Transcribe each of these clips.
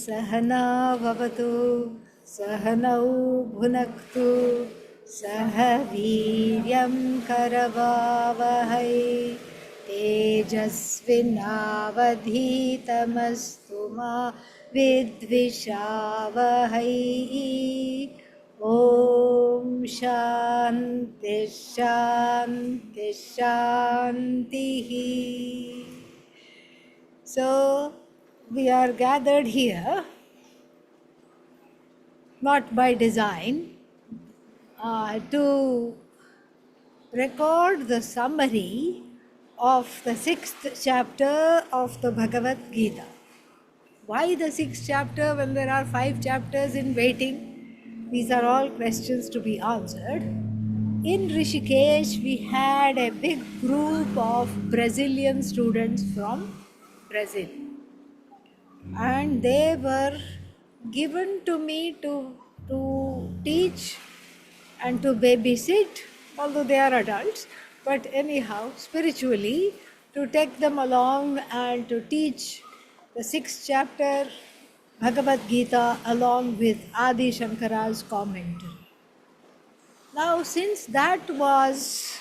सहना भवतु सहनौ भुनक्तु सह वीर्यं करवावहै तेजस्विनावधीतमस्तु मा विद्विषावहै ॐ शान्ति शान्ति शान्तिः. So we are gathered here not by design to record the summary of the 6th chapter of the Bhagavad Gita. Why the 6th chapter when there are 5 chapters in waiting? These are all questions to be answered. In Rishikesh, we had a big group of Brazilian students from Brazil. And they were given to me to teach and to babysit, although they are adults, but anyhow, spiritually, to take them along and to teach the 6th chapter Bhagavad Gita along with Adi Shankara's commentary. Now, since that was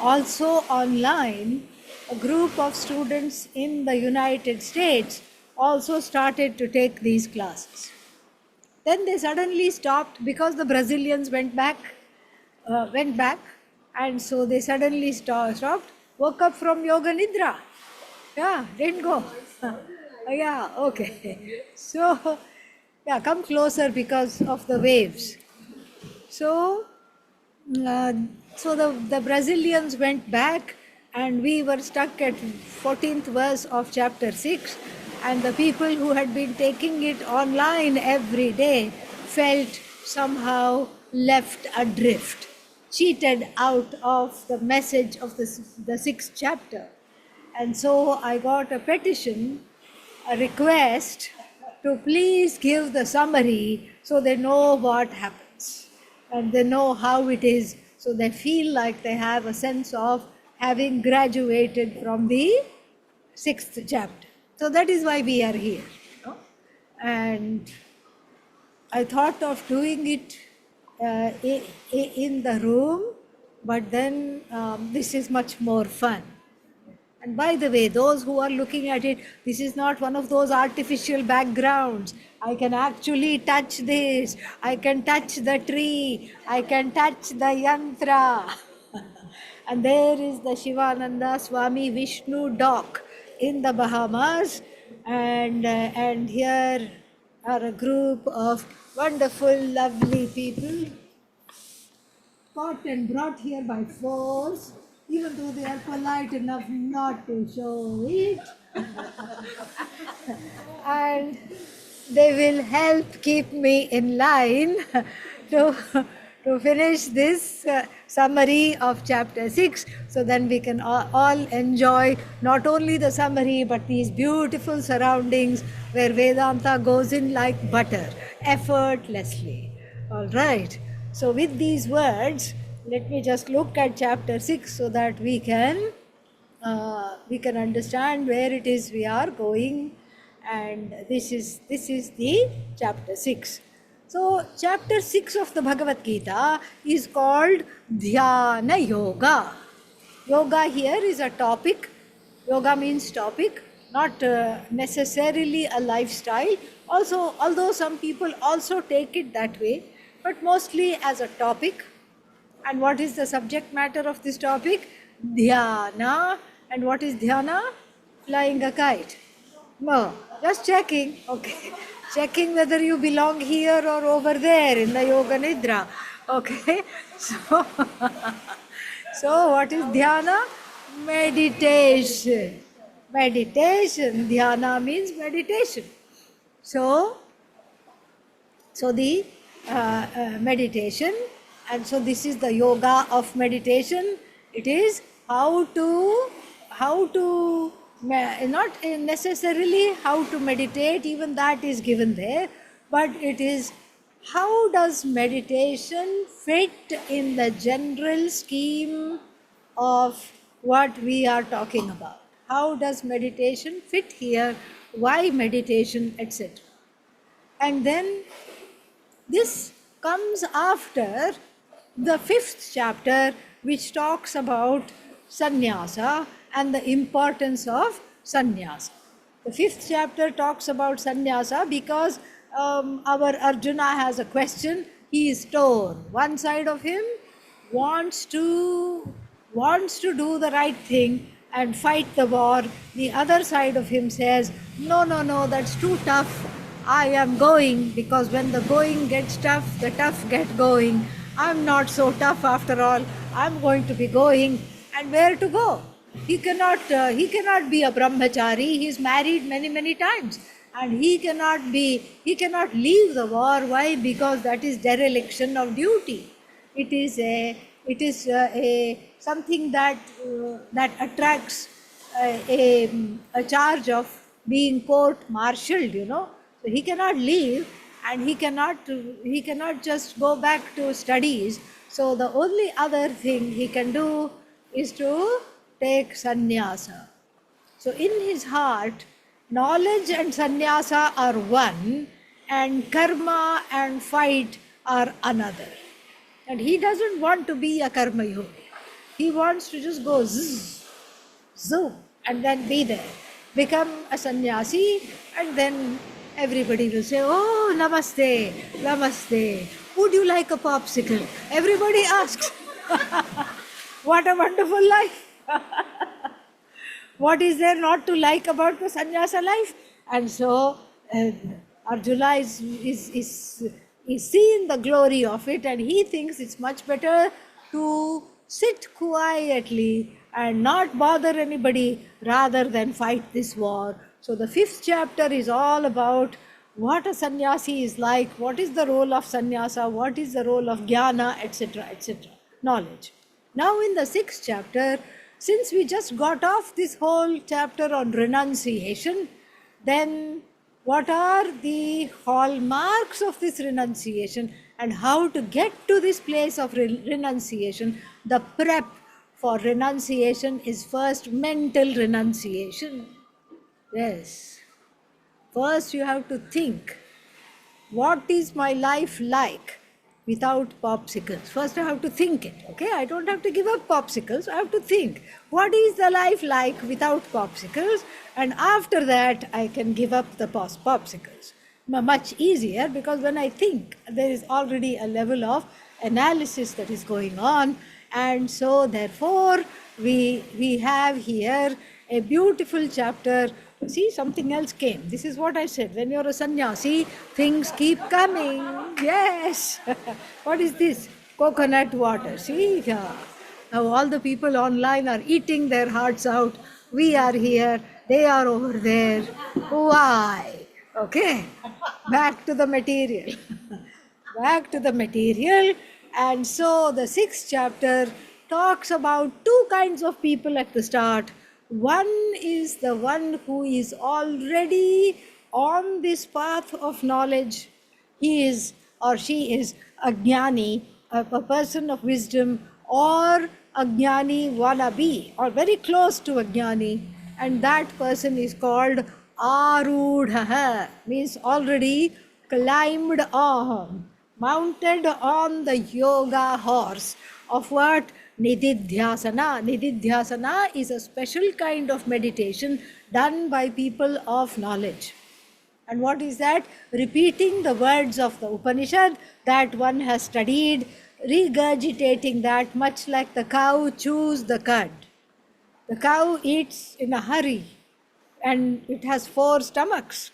also online, a group of students in the United States also started to take these classes. Then they suddenly stopped because the Brazilians went back, and so they suddenly stopped, woke up from Yoga Nidra. Yeah, didn't go. Yeah, okay. So, yeah, come closer because of the waves. So the Brazilians went back and we were stuck at 14th verse of chapter 6, and the people who had been taking it online every day felt somehow left adrift, cheated out of the message of the 6th chapter. And so I got a petition, a request to please give the summary so they know what happens and they know how it is, so they feel like they have a sense of having graduated from the 6th chapter. So that is why we are here. And I thought of doing it in the room, but then this is much more fun. And by the way, those who are looking at it, this is not one of those artificial backgrounds. I can actually touch this. I can touch the tree. I can touch the yantra. And there is the Shivananda Swami Vishnu dock in the Bahamas. And here are a group of wonderful, lovely people caught and brought here by force, even though they are polite enough not to show it. And they will help keep me in line to finish this summary of chapter 6, so then we can all enjoy not only the summary but these beautiful surroundings where Vedanta goes in like butter, effortlessly. All right. So with these words, let me just look at chapter 6 so that we can understand where it is we are going. And this is the chapter 6. So chapter 6 of the Bhagavad Gita is called Dhyana Yoga. Yoga here is a topic. Yoga means topic, not necessarily a lifestyle. Also, although some people also take it that way, but mostly as a topic. And what is the subject matter of this topic? Dhyana. And what is dhyana? Flying a kite. No, just checking. Okay. Checking whether you belong here or over there in the Yoga Nidra. Okay. So what is dhyana? Meditation. Meditation. Dhyana means meditation. So the meditation, and so this is the yoga of meditation. It is how to not necessarily how to meditate, even that is given there, but it is how does meditation fit in the general scheme of what we are talking about. how does meditation fit here, why meditation, etc. And then this comes after the 5th chapter, which talks about sannyasa and the importance of sannyasa. The 5th chapter talks about sannyasa because our Arjuna has a question. He is torn. One side of him wants to do the right thing and fight the war. The other side of him says, no, no, no, that's too tough. I am going, because when the going gets tough, the tough get going. I'm not so tough after all. I'm going to be going. And where to go? He cannot be a brahmachari. He's married many times, and he cannot leave the war. Why? Because that is dereliction of duty. It is something that attracts a charge of being court-martialed, So he cannot leave, and he cannot just go back to studies. So the only other thing he can do is to take sannyasa. So in his heart, knowledge and sannyasa are one, and karma and fight are another. And he doesn't want to be a karma yogi. He wants to just go zzz, zoom, and then be there. Become a sannyasi, and then everybody will say, oh, namaste, namaste. Would you like a popsicle? Everybody asks. What a wonderful life. What is there not to like about the sannyasa life? And so Arjuna is seeing the glory of it, and he thinks it's much better to sit quietly and not bother anybody rather than fight this war. So the 5th chapter is all about what a sannyasi is like, what is the role of sannyasa, what is the role of jnana, etc., knowledge. Now in the 6th chapter, since we just got off this whole chapter on renunciation, then what are the hallmarks of this renunciation and how to get to this place of renunciation? The prep for renunciation is first mental renunciation. Yes. First you have to think, what is my life like without popsicles? First I have to think it, okay? I don't have to give up popsicles. I have to think, what is the life like without popsicles? And after that, I can give up the popsicles. Much easier, because when I think, there is already a level of analysis that is going on. And so therefore, we have here a beautiful chapter. See, something else came. This is what I said. When you're a sannyasi, things keep coming. Yes. What is this? Coconut water. See, yeah. Now all the people online are eating their hearts out. We are here. They are over there. Why? Okay. Back to the material. Back to the material. And so the 6th chapter talks about 2 kinds of people at the start. One is the one who is already on this path of knowledge. He is or she is a jnani, a person of wisdom, or a jnani wannabe, or very close to a jnani. And that person is called arudha, means already climbed on, mounted on the yoga horse of what? Nididhyasana. Nididhyasana is a special kind of meditation done by people of knowledge. And what is that? Repeating the words of the Upanishad that one has studied, regurgitating that, much like the cow chews the cud. The cow eats in a hurry and it has 4 stomachs.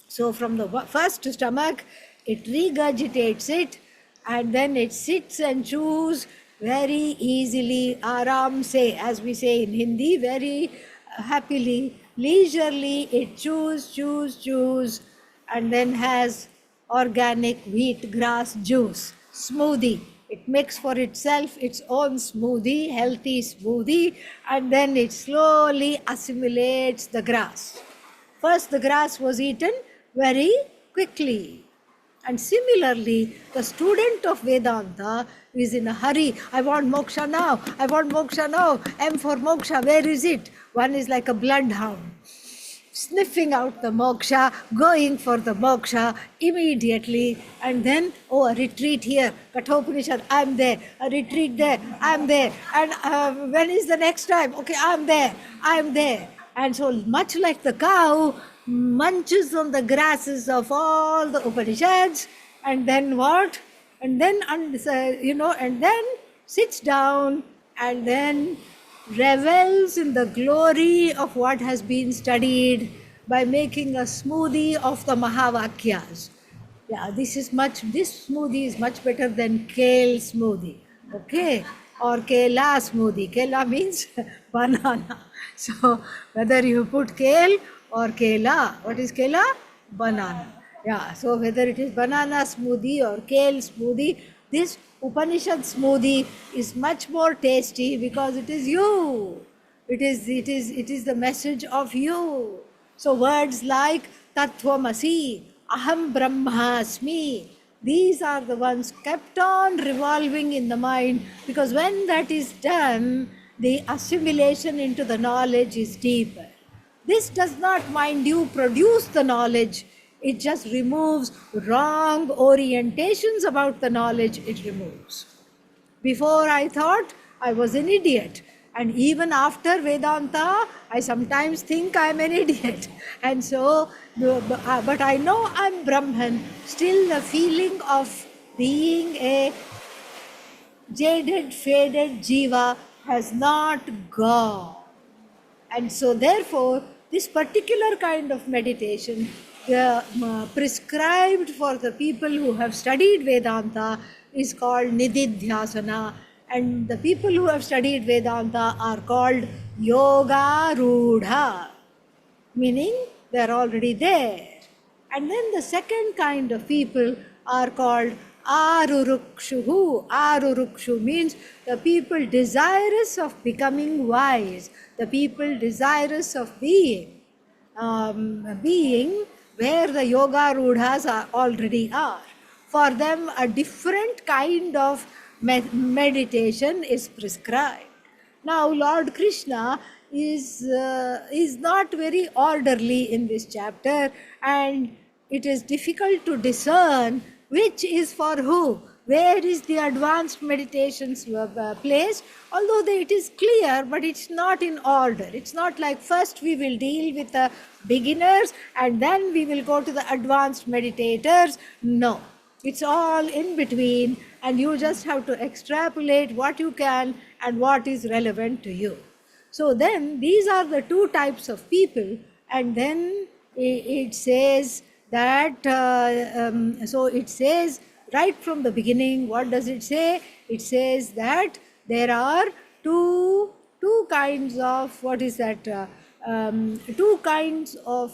So from the first stomach, it regurgitates it and then it sits and chews very easily, aram se, as we say in Hindi, very happily, leisurely. It chews, and then has organic wheat grass juice, smoothie. It makes for itself its own smoothie, healthy smoothie, and then it slowly assimilates the grass. First, the grass was eaten very quickly, And similarly, the student of Vedanta is in a hurry. I want moksha now. I want moksha now. M for moksha. Where is it? One is like a bloodhound, sniffing out the moksha, going for the moksha immediately, and then, oh, a retreat here, Kathopanishad, I'm there, a retreat there, I'm there, and when is the next time? Okay, I'm there. And so, much like the cow munches on the grasses of all the Upanishads, and then what? And then, and then sits down, and then revels in the glory of what has been studied by making a smoothie of the Mahavakyas. Yeah, this smoothie is much better than kale smoothie, okay? Or kela smoothie. Kela means banana. So whether you put kale or kela, what is kela? Banana. Yeah, so whether it is banana smoothie or kale smoothie, this Upanishad smoothie is much more tasty because it is you. It is the message of you. So words like Tattvamasi, Aham Brahmasmi, these are the ones kept on revolving in the mind, because when that is done, the assimilation into the knowledge is deeper. This does not, mind you, produce the knowledge. It just removes wrong orientations about the knowledge it removes. Before I thought I was an idiot. And even after Vedanta, I sometimes think I'm an idiot. And so, but I know I'm Brahman. Still the feeling of being a jaded, faded jiva has not gone. And so therefore, this particular kind of meditation prescribed for the people who have studied Vedanta is called Nididhyasana, and the people who have studied Vedanta are called Yoga Rudha, meaning they are already there. And then the second kind of people are called Arurukshuhu. Arurukshu means the people desirous of becoming wise, the people desirous of being where the Yoga Rudhas already are. For them, a different kind of meditation is prescribed. Now, Lord Krishna is not very orderly in this chapter, and it is difficult to discern which is for who. Where is the advanced meditations placed? Although it is clear, but it's not in order. It's not like first we will deal with the beginners and then we will go to the advanced meditators. No, it's all in between, and you just have to extrapolate what you can and what is relevant to you. So then these are the two types of people, and then it says that, so it says right from the beginning, what does it say? It says that there are two kinds of, what is that? Two kinds of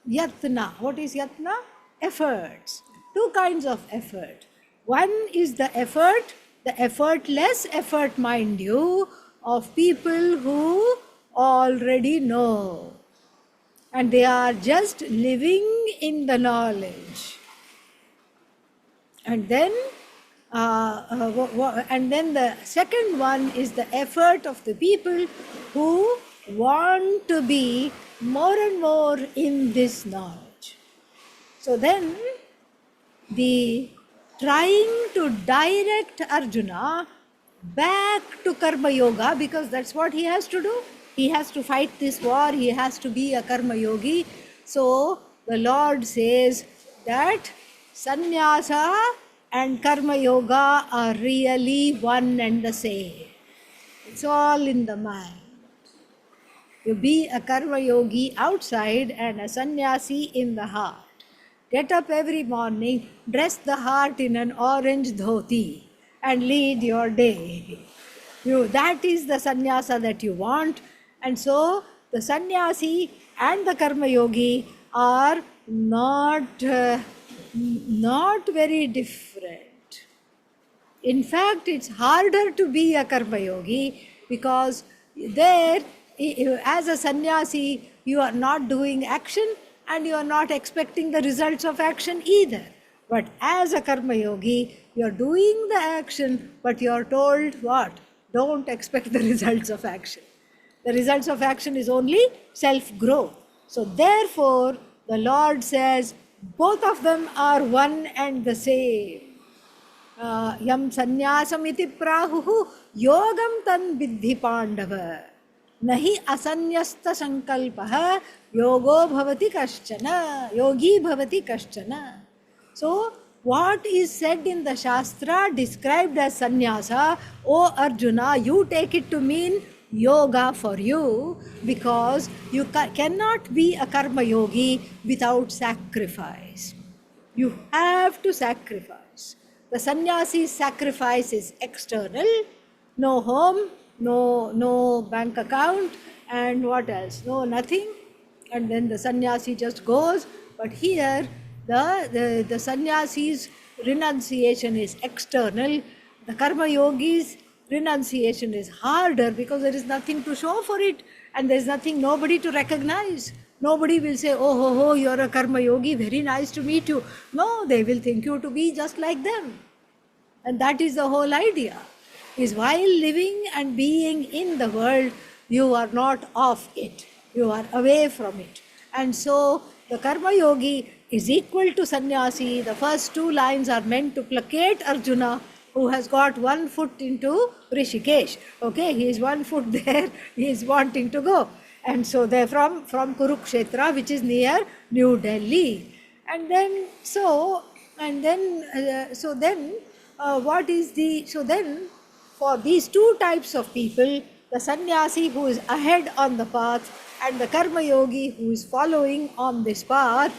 yatna. What is yatna? Efforts. Two kinds of effort. One is the effort, the effortless effort, mind you, of people who already know, and they are just living in the knowledge. And then the second one is the effort of the people who want to be more and more in this knowledge. So then the trying to direct Arjuna back to Karma Yoga, because that's what he has to do. He has to fight this war, he has to be a Karma Yogi. So the Lord says that Sannyasa and Karma Yoga are really one and the same. It's all in the mind. You be a Karma Yogi outside and a sannyasi in the heart. Get up every morning, dress the heart in an orange dhoti and lead your day. That is the sannyasa that you want. And so the sannyasi and the Karma Yogi are not very different. In fact, it's harder to be a Karma Yogi, because there, as a sannyasi, you are not doing action, and you are not expecting the results of action either. But as a karma yogi, you are doing the action, but you are told what? Don't expect the results of action. The results of action is only self-growth. So therefore, the Lord says, both of them are one and the same. Yam sannyasam iti prahuhu yogam tan vidhi pandava. Nahi asanyasta sankalpaha yogo bhavati kaschana. Yogi bhavati kaschana. So, what is said in the Shastra described as sannyasa, O Arjuna, you take it to mean yoga for you, because you cannot be a karma yogi without sacrifice. You have to sacrifice. The sannyasi's sacrifice is external, no home, no bank account, and what else? No nothing. And then the sannyasi just goes. But here, the sannyasi's renunciation is external. The karma yogi's renunciation is harder because there is nothing to show for it, and there is nothing, nobody to recognize. Nobody will say, oh, ho, ho, you're a karma yogi, very nice to meet you. No, they will think you to be just like them. And that is the whole idea, is while living and being in the world, you are not of it. You are away from it. And so, the karma yogi is equal to sannyasi. The first two lines are meant to placate Arjuna, who has got 1 foot into Rishikesh. Okay, he is 1 foot there, he is wanting to go. And so they're from Kurukshetra, which is near New Delhi. And then, so then for these two types of people, the sannyasi who is ahead on the path and the karma yogi who is following on this path,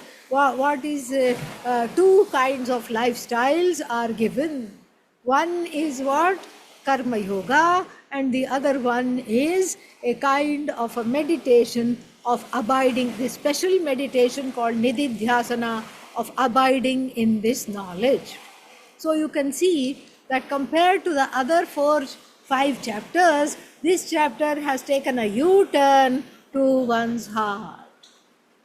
two kinds of lifestyles are given. One is what? Karma yoga, and the other one is a kind of a meditation of abiding, this special meditation called nididhyasana, of abiding in this knowledge. So you can see that compared to the other 5 chapters, this chapter has taken a U-turn to one's heart.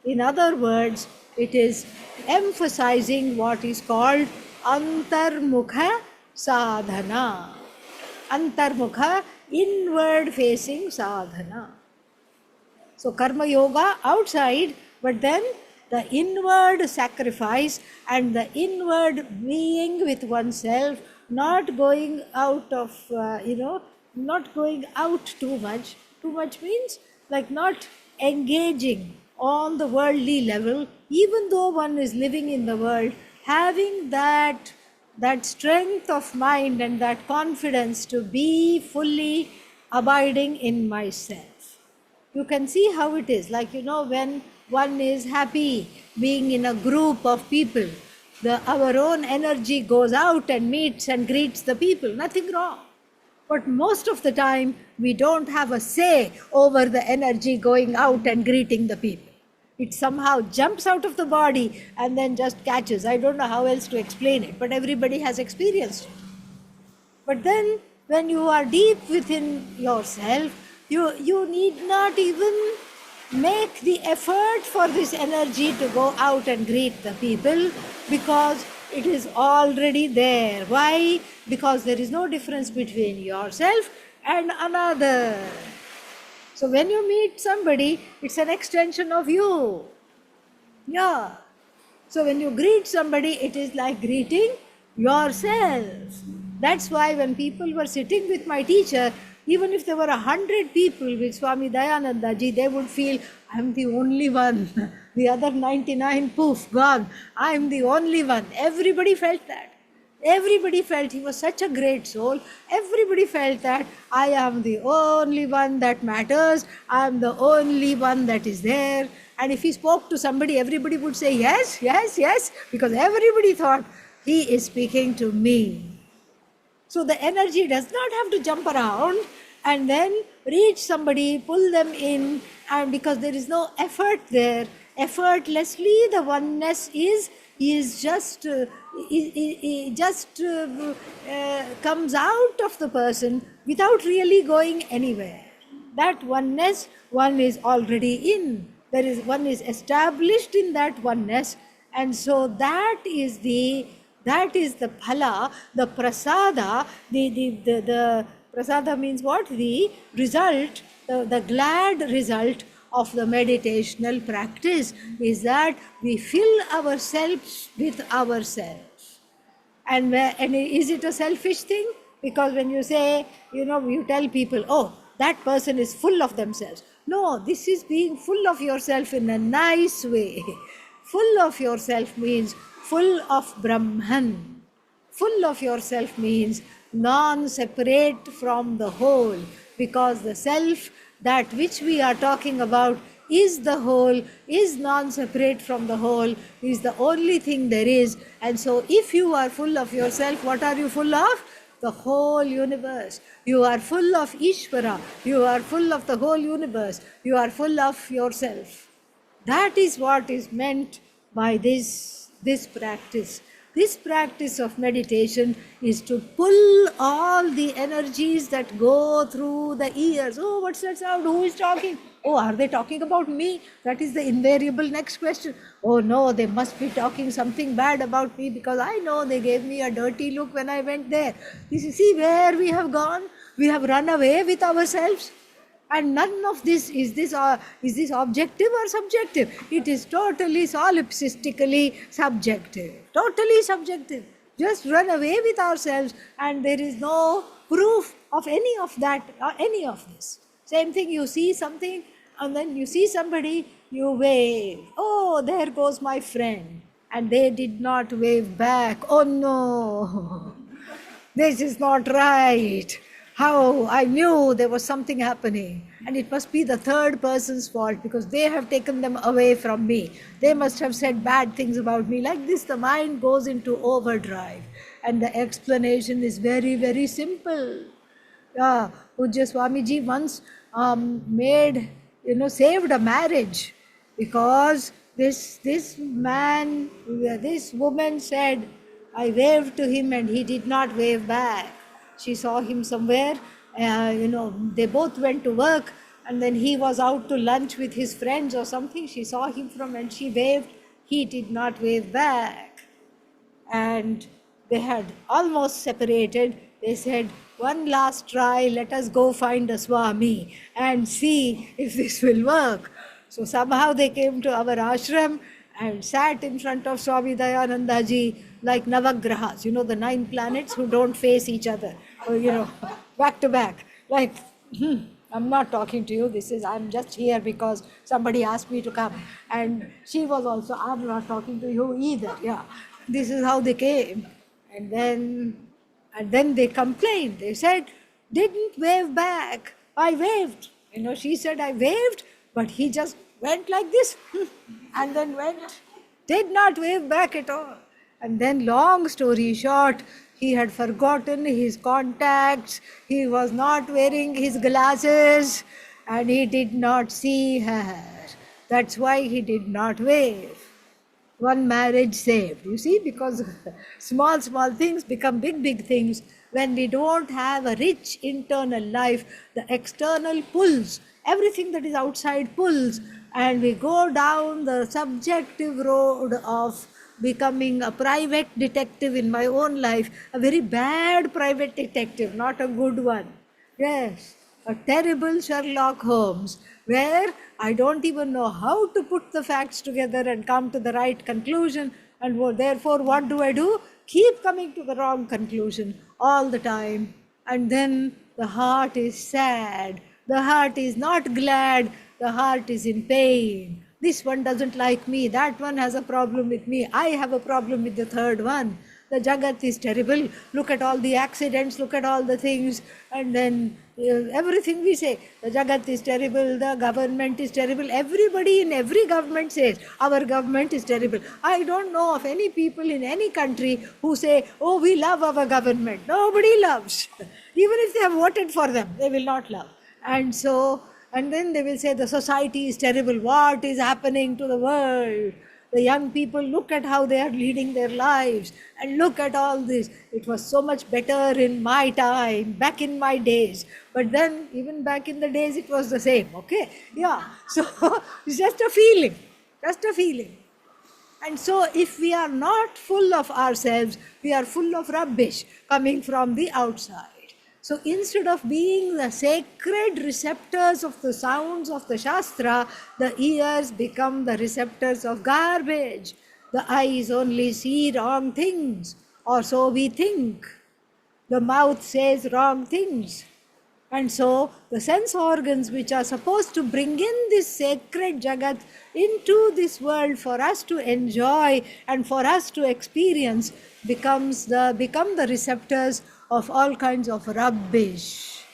In other words, it is emphasizing what is called antarmukha sadhana. Antarmukha, inward facing sadhana. So karma yoga outside, but then the inward sacrifice and the inward being with oneself, not going out of, not going out too much. Too much means like not engaging on the worldly level, even though one is living in the world, having that strength of mind and that confidence to be fully abiding in myself. You can see how it is. Like, when one is happy being in a group of people, our own energy goes out and meets and greets the people. Nothing wrong. But most of the time, we don't have a say over the energy going out and greeting the people. It somehow jumps out of the body and then just catches. I don't know how else to explain it, but everybody has experienced it. But then, when you are deep within yourself, you need not even make the effort for this energy to go out and greet the people, because it is already there. Why? Because there is no difference between yourself and another. So when you meet somebody, it's an extension of you. Yeah. So when you greet somebody, it is like greeting yourself. That's why when people were sitting with my teacher, even if there were 100 people with Swami Dayananda ji, they would feel, I'm the only one. The other 99, poof, gone. I'm the only one. Everybody felt that. Everybody felt he was such a great soul. Everybody felt that I am the only one that matters. I am the only one that is there. And if he spoke to somebody, everybody would say, yes, yes, yes, because everybody thought he is speaking to me. So the energy does not have to jump around and then reach somebody, pull them in, and because there is no effort there, effortlessly the oneness just comes out of the person without really going anywhere. That oneness one is already in. There is one is established in that oneness, and so that is the phala, the prasada, the prasada means what? The result, the glad result of the meditational practice is that we fill ourselves with ourselves. And is it a selfish thing? Because when you say, you tell people, oh, that person is full of themselves. No, this is being full of yourself in a nice way. Full of yourself means full of Brahman. Full of yourself means non-separate from the whole, because the self, that which we are talking about, is the whole, is non-separate from the whole, is the only thing there is. And so if you are full of yourself, what are you full of? The whole universe. You are full of Ishvara. You are full of the whole universe. You are full of yourself. That is what is meant by this practice. This practice of meditation is to pull all the energies that go through the ears. Oh, what's that sound? Who is talking? Oh, are they talking about me? That is the invariable next question. Oh no, they must be talking something bad about me, because I know they gave me a dirty look when I went there. You see where we have gone? We have run away with ourselves. And none of this is this objective or subjective. It is totally solipsistically subjective. Totally subjective. Just run away with ourselves, and there is no proof of any of that or any of this. Same thing, you see something and then you see somebody, you wave. Oh, there goes my friend. And they did not wave back. Oh no, this is not right. How? I knew there was something happening. And it must be the third person's fault, because they have taken them away from me. They must have said bad things about me. Like this, the mind goes into overdrive. And the explanation is very, very simple. Yeah, Pujya Swamiji once saved a marriage, because this woman said, I waved to him and he did not wave back. She saw him somewhere, they both went to work, and then he was out to lunch with his friends or something. She saw him and she waved. He did not wave back. And they had almost separated. They said, one last try, let us go find a Swami and see if this will work. So somehow they came to our ashram and sat in front of Swami Dayananda ji like Navagrahas, the 9 planets who don't face each other, back to back. Like, I'm not talking to you, I'm just here because somebody asked me to come. And she was also, I'm not talking to you either. Yeah, this is how they came. And then they complained. They said, didn't wave back. I waved. She said, I waved, but he just went like this and then went. Did not wave back at all. And then, long story short, he had forgotten his contacts. He was not wearing his glasses and he did not see her. That's why he did not wave. One marriage saved. You see, because small things become big things. When we don't have a rich internal life, the external pulls, everything that is outside pulls, and we go down the subjective road of becoming a private detective in my own life, a very bad private detective, not a good one. Yes, a terrible Sherlock Holmes, where I don't even know how to put the facts together and come to the right conclusion, and therefore what do? Keep coming to the wrong conclusion all the time. And then the heart is sad, the heart is not glad, the heart is in pain. This one doesn't like me, that one has a problem with me, I have a problem with the third one. The Jagat is terrible. Look at all the accidents, look at all the things, and then everything we say, the Jagat is terrible, the government is terrible. Everybody in every government says, our government is terrible. I don't know of any people in any country who say, oh, we love our government. Nobody loves. Even if they have voted for them, they will not love. And then they will say, the society is terrible. What is happening to the world? The young people, look at how they are leading their lives, and look at all this. It was so much better in my time, back in my days. But then, even back in the days, it was the same, okay? Yeah. So, it's just a feeling, just a feeling. And so, if we are not full of ourselves, we are full of rubbish coming from the outside. So, instead of being the sacred receptors of the sounds of the Shastra, the ears become the receptors of garbage. The eyes only see wrong things, or so we think. The mouth says wrong things. And so the sense organs which are supposed to bring in this sacred Jagat into this world for us to enjoy and for us to experience become the receptors of all kinds of rubbish.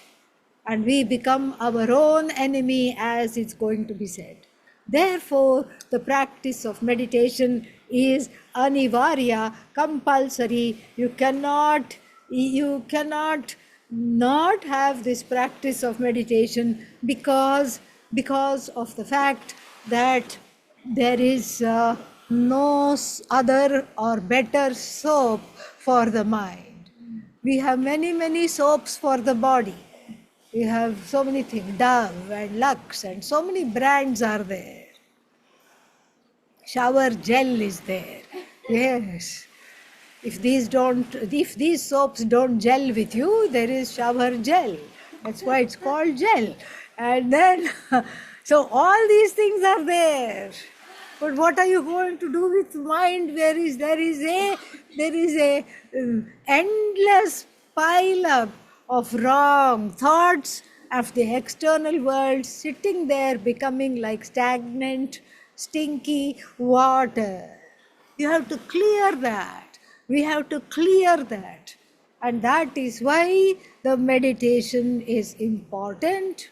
And we become our own enemy, as it's going to be said. Therefore, the practice of meditation is anivarya, compulsory. You cannot not have this practice of meditation because of the fact that there is no other or better soap for the mind. We have many soaps for the body. We have so many things, Dove and Lux, and so many brands are there. Shower gel is there. Yes. If these soaps don't gel with you, there is shower gel. That's why it's called gel. And then, so all these things are there. But what are you going to do with mind? There is a endless pile up of wrong thoughts of the external world sitting there, becoming like stagnant, stinky water. You have to clear that. We have to clear that. And that is why the meditation is important.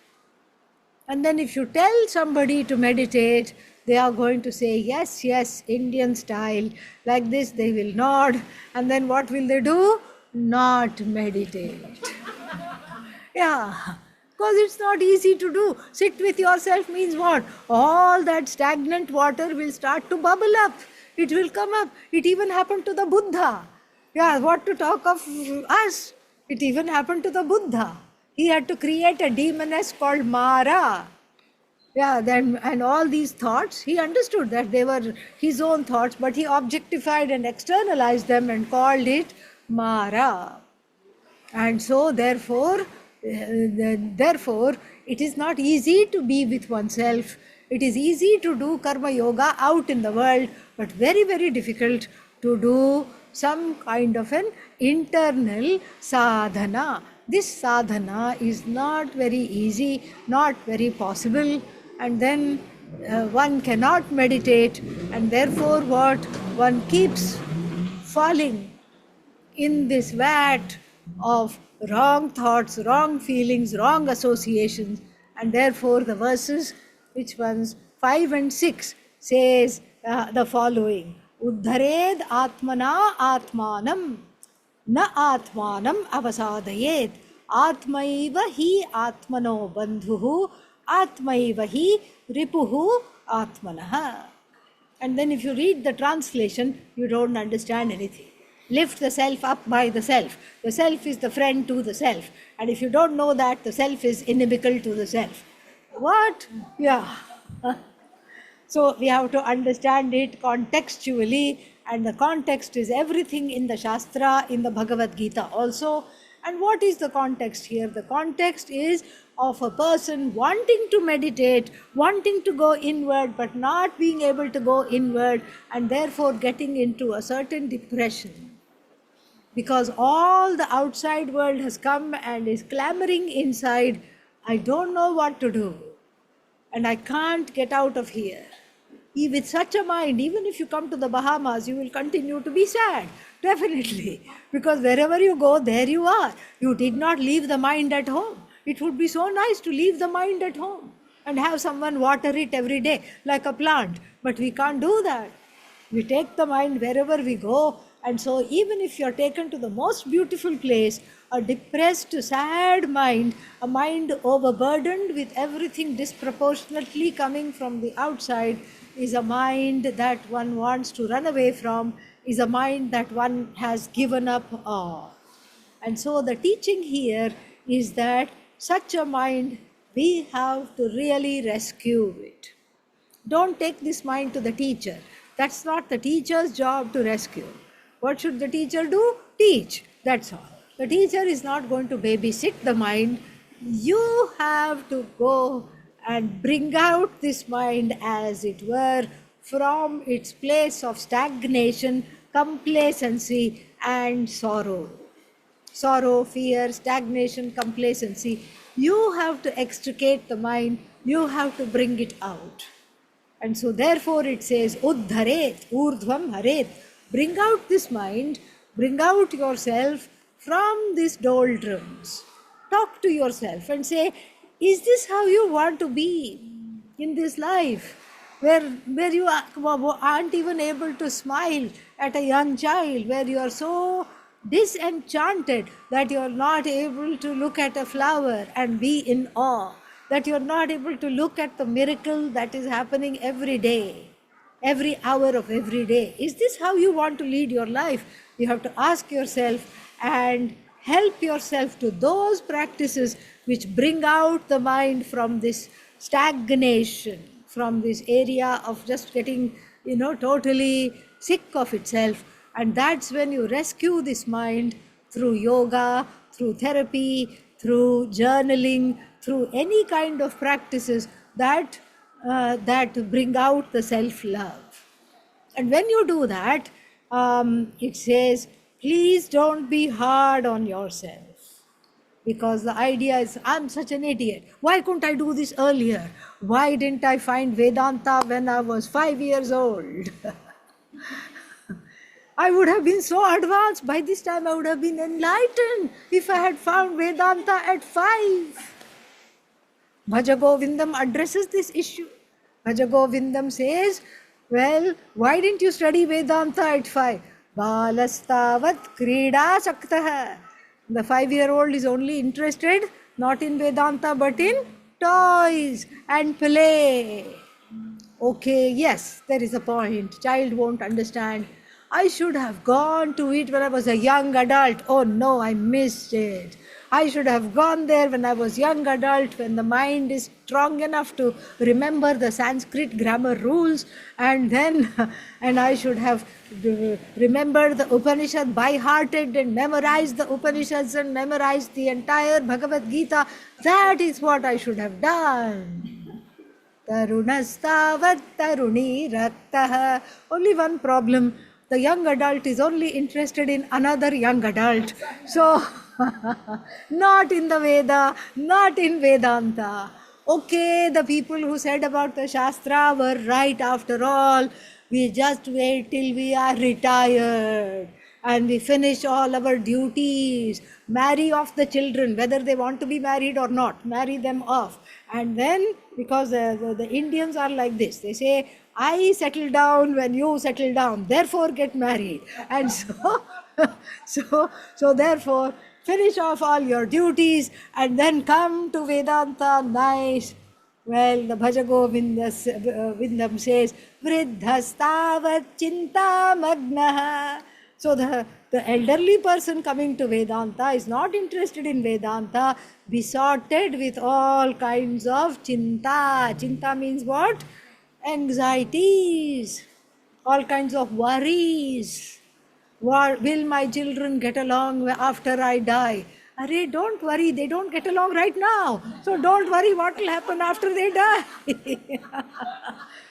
And then if you tell somebody to meditate, they are going to say, yes, Indian style, like this, they will nod. And then what will they do? Not meditate. Yeah, because it's not easy to do. Sit with yourself means what? All that stagnant water will start to bubble up. It will come up. It even happened to the Buddha. Yeah, what to talk of us? It even happened to the Buddha. He had to create a demoness called Mara. Yeah, then, and all these thoughts, he understood that they were his own thoughts, but he objectified and externalized them and called it Mara. And so, therefore, it is not easy to be with oneself. It is easy to do karma yoga out in the world, but very difficult to do some kind of an internal sadhana. This sadhana is not very easy, not very possible, and then one cannot meditate, and therefore what? One keeps falling in this vat of wrong thoughts, wrong feelings, wrong associations, and therefore the verses, which ones? 5 and 6 says the following: Uddhared atmana atmanam na atmanam avasadayet atmaiva hi atmano bandhuhu atmaiva hi ripuhu atmanaha. And then if you read the translation, you don't understand anything. Lift the self up by the self. The self is the friend to the self. And if you don't know that, the self is inimical to the self. What? Yeah. So we have to understand it contextually, and the context is everything in the Shastra, in the Bhagavad Gita also. And what is the context here? The context is of a person wanting to meditate, wanting to go inward, but not being able to go inward, and therefore getting into a certain depression. Because all the outside world has come and is clamoring inside, I don't know what to do, and I can't get out of here. With such a mind, even if you come to the Bahamas, you will continue to be sad, definitely. Because wherever you go, there you are. You did not leave the mind at home. It would be so nice to leave the mind at home and have someone water it every day like a plant. But we can't do that. We take the mind wherever we go. And so even if you're taken to the most beautiful place, a depressed, sad mind, a mind overburdened with everything disproportionately coming from the outside, is a mind that one wants to run away from, is a mind that one has given up on. And so the teaching here is that such a mind, we have to really rescue it. Don't take this mind to the teacher. That's not the teacher's job to rescue. What should the teacher do? Teach. That's all. The teacher is not going to babysit the mind. You have to go and bring out this mind, as it were, from its place of stagnation, complacency, and sorrow. Sorrow, fear, stagnation, complacency. You have to extricate the mind. You have to bring it out. And so therefore it says, Uddharet, Urdhvam Haret. Bring out this mind, bring out yourself from these doldrums. Talk to yourself and say, is this how you want to be in this life? Where you aren't even able to smile at a young child, where you are so disenchanted that you are not able to look at a flower and be in awe, that you are not able to look at the miracle that is happening every day, every hour of every day. Is this how you want to lead your life? You have to ask yourself and help yourself to those practices which bring out the mind from this stagnation, from this area of just getting, totally sick of itself. And that's when you rescue this mind through yoga, through therapy, through journaling, through any kind of practices that bring out the self-love. And when you do that, it says, please don't be hard on yourself. Because the idea is, I'm such an idiot. Why couldn't I do this earlier? Why didn't I find Vedanta when I was 5 years old? I would have been so advanced. By this time I would have been enlightened if I had found Vedanta at 5. Bhaja Govindam addresses this issue. Bhaja Govindam says, well, why didn't you study Vedanta at 5? Balastavat krida saktah. The 5-year-old is only interested not in Vedanta but in toys and play. Okay, yes, there is a point. Child won't understand. I should have gone to it when I was a young adult. Oh no, I missed it. I should have gone there when I was young adult, when the mind is strong enough to remember the Sanskrit grammar rules, and I should have remembered the Upanishad by-hearted and memorized the Upanishads and memorized the entire Bhagavad Gita. That is what I should have done. Tarunastavat taruni raktah. Only one problem. The young adult is only interested in another young adult. So, not in the Veda, not in Vedanta. Okay, the people who said about the Shastra were right after all. We just wait till we are retired and we finish all our duties. Marry off the children, whether they want to be married or not. Marry them off. And then, because the Indians are like this, they say, I settle down when you settle down, therefore get married. And so therefore, finish off all your duties and then come to Vedanta. Nice. Well, the Bhaja Govindam says, Vriddhastavat chinta magnaha. So the elderly person coming to Vedanta is not interested in Vedanta, besotted with all kinds of chinta. Chinta means what? Anxieties, all kinds of worries. Will my children get along after I die? Arey, don't worry, they don't get along right now. So don't worry what will happen after they die.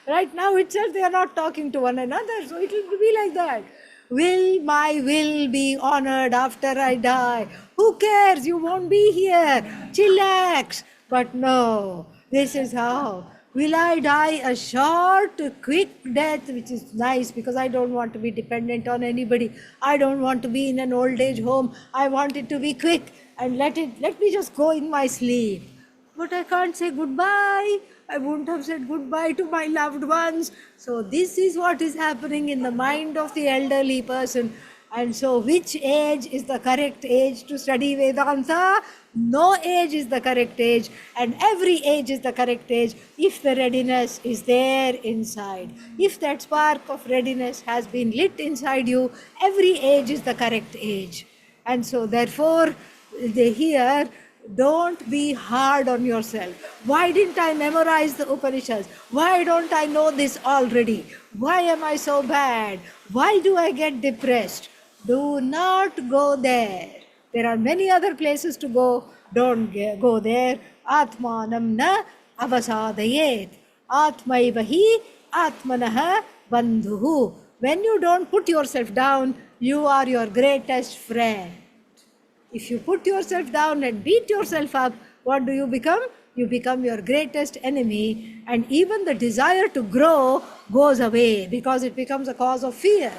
Right now itself they are not talking to one another, so it will be like that. Will my will be honored after I die? Who cares? You won't be here. Chillax. But no, this is how. Will I die a short, quick death, which is nice because I don't want to be dependent on anybody. I don't want to be in an old age home. I want it to be quick and let me just go in my sleep. But I can't say goodbye. I wouldn't have said goodbye to my loved ones. So this is what is happening in the mind of the elderly person. And so which age is the correct age to study Vedanta? No age is the correct age, and every age is the correct age if the readiness is there inside. If that spark of readiness has been lit inside you, every age is the correct age. And so, therefore, they here, don't be hard on yourself. Why didn't I memorize the Upanishads? Why don't I know this already? Why am I so bad? Why do I get depressed? Do not go there. There are many other places to go. Don't go there. Atmanam na avasadayet. Atmaiva hi atmanaha bandhuhu. When you don't put yourself down, you are your greatest friend. If you put yourself down and beat yourself up, what do you become? You become your greatest enemy, and even the desire to grow goes away because it becomes a cause of fear.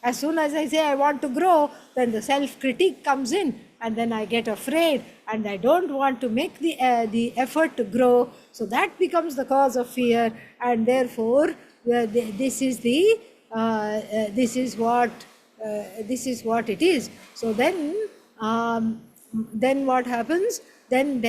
As soon as I say I want to grow, then the self-critique comes in, and then I get afraid, and I don't want to make the effort to grow. So that becomes the cause of fear, and therefore this is what it is. So then what happens? Then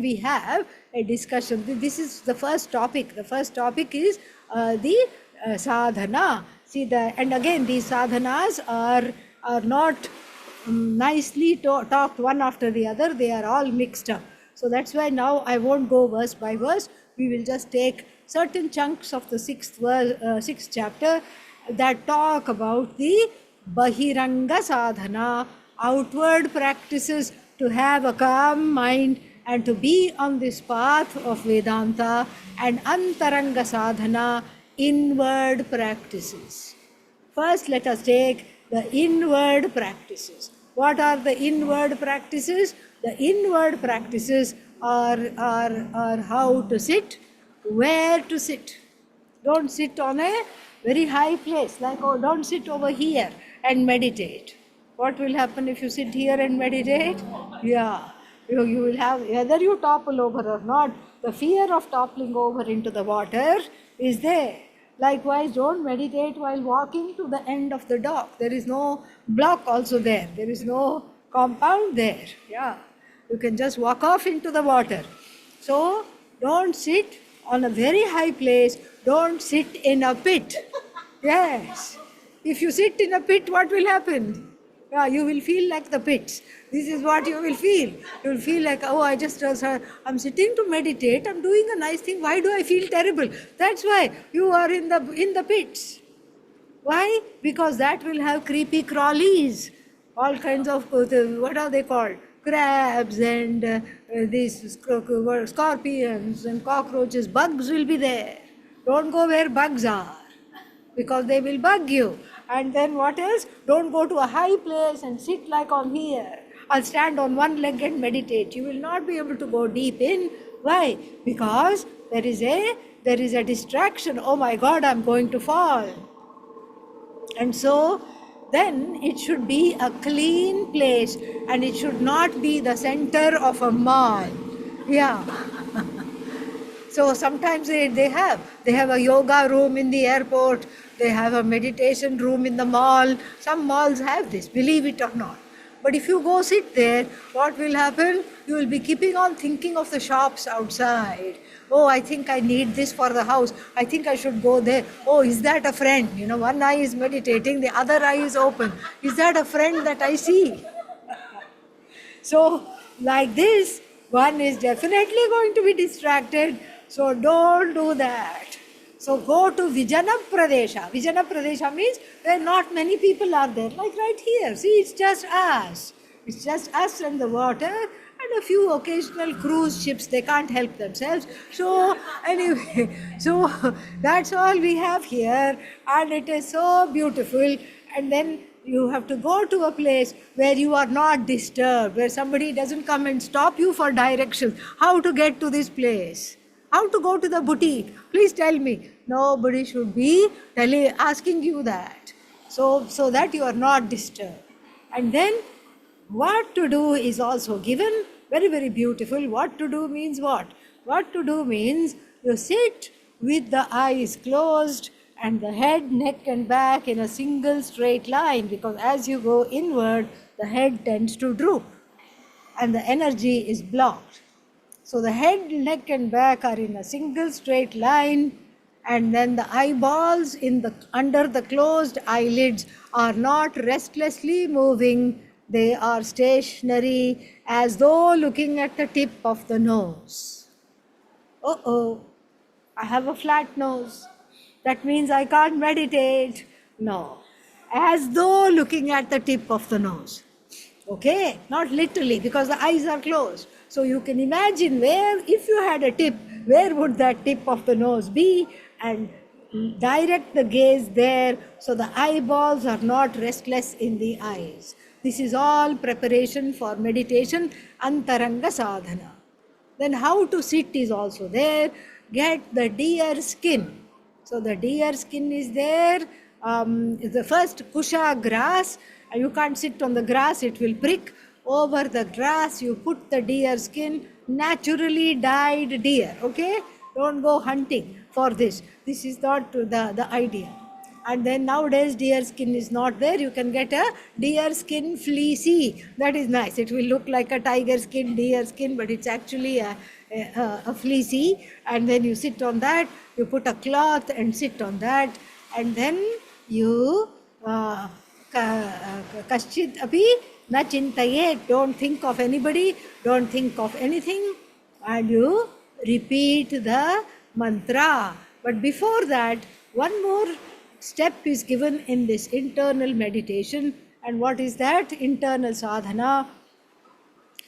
we have a discussion. This is the first topic. The first topic is the sadhana. And again, these sadhanas are not nicely talked one after the other. They are all mixed up. So that's why now I won't go verse by verse. We will just take certain chunks of the sixth chapter that talk about the Bahiranga sadhana, outward practices to have a calm mind and to be on this path of Vedanta, and Antaranga sadhana, inward practices. First, let us take the inward practices. What are the inward practices? The inward practices are how to sit, where to sit. Don't sit on a very high place, like, oh, don't sit over here and meditate. What will happen if you sit here and meditate? Yeah, you will have, whether you topple over or not, the fear of toppling over into the water is there. Likewise, don't meditate while walking to the end of the dock. There is no block also there. There is no compound there. Yeah, you can just walk off into the water. So, don't sit on a very high place. Don't sit in a pit. Yes. If you sit in a pit, what will happen? Yeah, you will feel like the pits. This is what you will feel. You will feel like, oh, I'm sitting to meditate, I'm doing a nice thing. Why do I feel terrible? That's why you are in the pits. Why? Because that will have creepy crawlies, all kinds of, what are they called? Crabs and these scorpions and cockroaches. Bugs will be there. Don't go where bugs are, because they will bug you. And then what else? Don't go to a high place and sit like on here. I'll stand on one leg and meditate. You will not be able to go deep in. Why? Because there is a distraction. Oh my God, I'm going to fall. And so then it should be a clean place, and it should not be the center of a mall. Yeah. So sometimes they have a yoga room in the airport, they have a meditation room in the mall. Some malls have this, believe it or not. But if you go sit there, what will happen? You will be keeping on thinking of the shops outside. Oh, I think I need this for the house. I think I should go there. Oh, is that a friend? One eye is meditating, the other eye is open. Is that a friend that I see? So, like this, one is definitely going to be distracted. So don't do that. So go to Vijana Pradesha. Vijana Pradesha means where not many people are there. Like right here. See, it's just us. It's just us and the water and a few occasional cruise ships. They can't help themselves. So anyway, so that's all we have here. And it is so beautiful. And then you have to go to a place where you are not disturbed, where somebody doesn't come and stop you for directions. How to get to this place? How to go to the boutique? Please tell me. Nobody should be asking you that. So that you are not disturbed. And then what to do is also given. Very, very beautiful. What to do means what? What to do means you sit with the eyes closed and the head, neck and back in a single straight line, because as you go inward, the head tends to droop. and the energy is blocked. So the head, neck and back are in a single straight line, and then the eyeballs under the closed eyelids are not restlessly moving. They are stationary as though looking at the tip of the nose. Oh, I have a flat nose. That means I can't meditate. No. As though looking at the tip of the nose. Okay? Not literally, because the eyes are closed. So you can imagine where, if you had a tip, where would that tip of the nose be? And direct the gaze there so the eyeballs are not restless in the eyes. This is all preparation for meditation, antaranga sadhana. Then how to sit is also there. Get the deer skin. So the deer skin is there. The first kusha grass. You can't sit on the grass, it will prick. Over the grass you put the deer skin, naturally dyed deer. Okay? Don't go hunting for this. This is not the idea. And then nowadays deer skin is not there. You can get a deer skin fleecy. That is nice. It will look like a tiger skin, deer skin, but it's actually a fleecy. And then you sit on that. You put a cloth and sit on that. And then you kaschit api na chintaye. Don't think of anybody. Don't think of anything. And you repeat the mantra. But before that, one more step is given in this internal meditation. And what is that? Internal sadhana.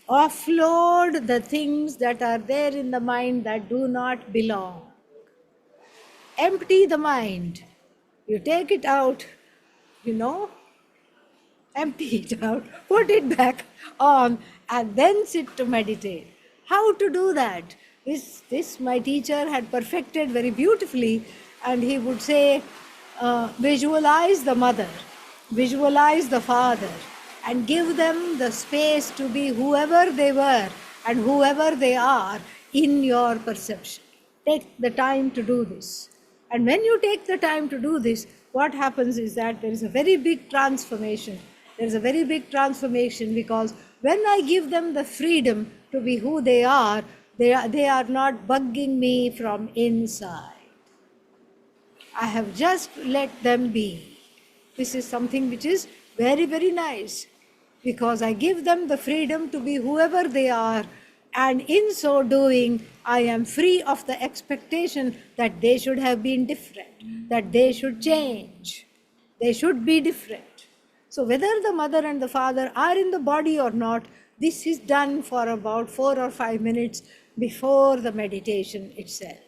Offload the things that are there in the mind that do not belong. Empty the mind. You take it out, empty it out, put it back on, and then sit to meditate. How to do that? This my teacher had perfected very beautifully, and he would say, visualize the mother, visualize the father, and give them the space to be whoever they were and whoever they are in your perception. Take the time to do this. And when you take the time to do this, what happens is that there is a very big transformation. There is a very big transformation, because when I give them the freedom to be who they are not bugging me from inside. I have just let them be. This is something which is very, very nice, because I give them the freedom to be whoever they are, and in so doing, I am free of the expectation that they should have been different, that they should change, they should be different. So whether the mother and the father are in the body or not, this is done for about 4 or 5 minutes before the meditation itself.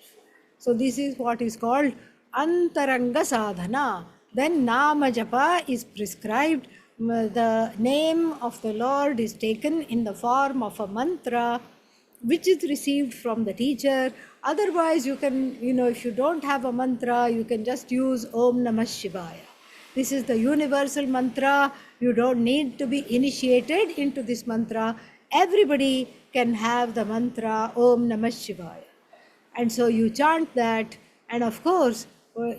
So this is what is called antaranga sadhana. Then nama japa is prescribed. The name of the Lord is taken in the form of a mantra which is received from the teacher. Otherwise, you can, if you don't have a mantra, you can just use Om Namah Shivaya. This is the universal mantra. You don't need to be initiated into this mantra. Everybody can have the mantra Om Namah Shivaya. And so you chant that, and of course,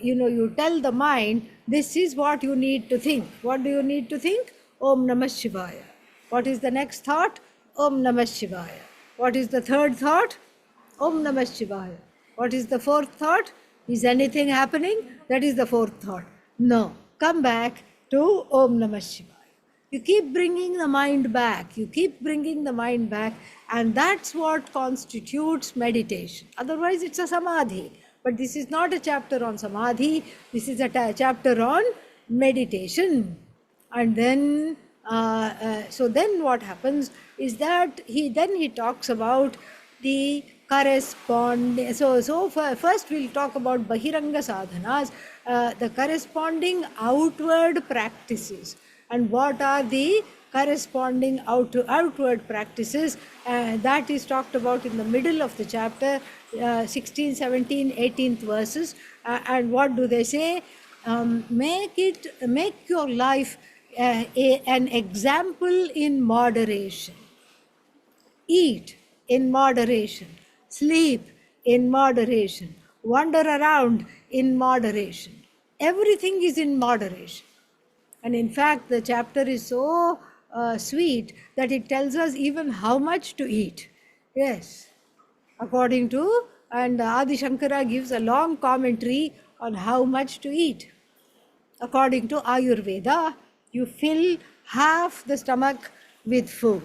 you tell the mind, this is what you need to think. What do you need to think? Om Namah Shivaya. What is the next thought? Om Namah Shivaya. What is the third thought? Om Namah Shivaya. What is the fourth thought? Is anything happening? That is the fourth thought. No. Come back to Om Namah Shivaya. You keep bringing the mind back. You keep bringing the mind back. And that's what constitutes meditation. Otherwise, it's a samadhi. But this is not a chapter on samadhi. This is a chapter on meditation. And then, so then what happens is that he talks about the corresponding. So first we'll talk about bahiranga sadhanas, the corresponding outward practices. And what are the corresponding outward practices? That is talked about in the middle of the chapter, 16, 17, 18th verses. And what do they say? Make your life an example in moderation. Eat in moderation. Sleep in moderation. Wander around in moderation. Everything is in moderation. And in fact, the chapter is so sweet that it tells us even how much to eat. Yes, according to, and Adi Shankara gives a long commentary on how much to eat. According to Ayurveda, you fill half the stomach with food.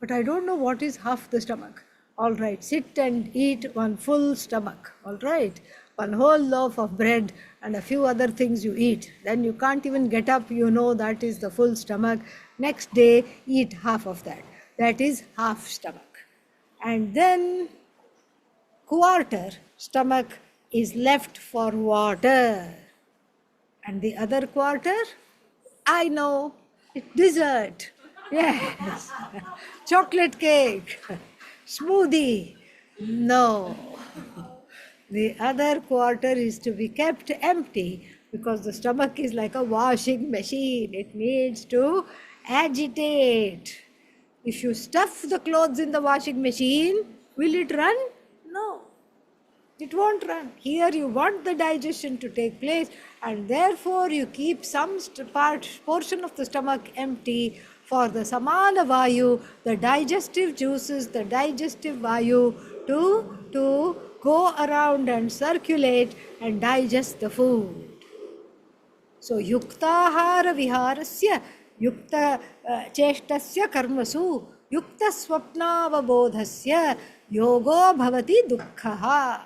But I don't know what is half the stomach. All right, sit and eat one full stomach. All right, one whole loaf of bread and a few other things you eat. Then you can't even get up, you know that is the full stomach. Next day, eat half of that. That is half stomach. And then quarter stomach is left for water. And the other quarter, I know, it's dessert. Yes. Chocolate cake, smoothie. No. The other quarter is to be kept empty because the stomach is like a washing machine. It needs to agitate. If you stuff the clothes in the washing machine, will it run? No. It won't run. Here you want the digestion to take place, and therefore you keep some portion of the stomach empty for the samana vayu, the digestive juices, the digestive vayu to go around and circulate and digest the food. So yuktahara viharasya yukta cheshtasya karmasu yukta swapnavabodhasya yogo bhavati dukkhaha.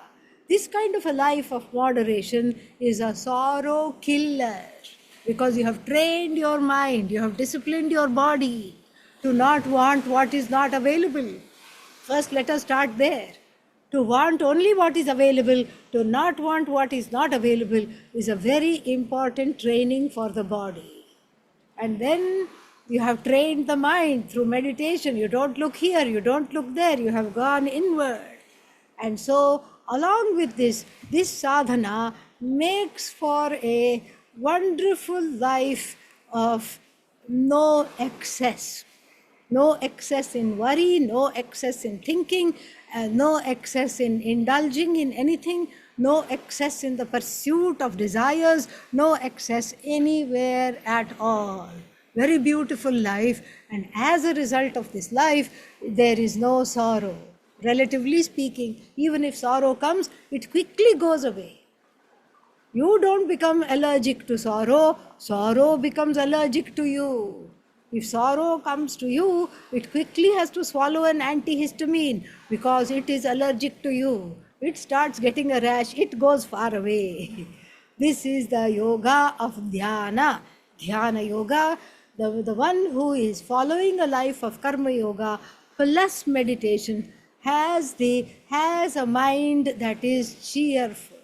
This kind of a life of moderation is a sorrow killer because you have trained your mind, you have disciplined your body to not want what is not available. First, let us start there. To want only what is available, to not want what is not available is a very important training for the body. And then you have trained the mind through meditation. You don't look here, you don't look there, you have gone inward. And so, along with this sadhana makes for a wonderful life of no excess. No excess in worry, no excess in thinking, no excess in indulging in anything, no excess in the pursuit of desires, no excess anywhere at all. Very beautiful life, and as a result of this life, there is no sorrow. Relatively speaking, even if sorrow comes, it quickly goes away. You don't become allergic to sorrow, sorrow becomes allergic to you. If sorrow comes to you, it quickly has to swallow an antihistamine because it is allergic to you. It starts getting a rash, it goes far away. This is the yoga of dhyana. Dhyana yoga, the one who is following a life of karma yoga plus meditation has a mind that is cheerful,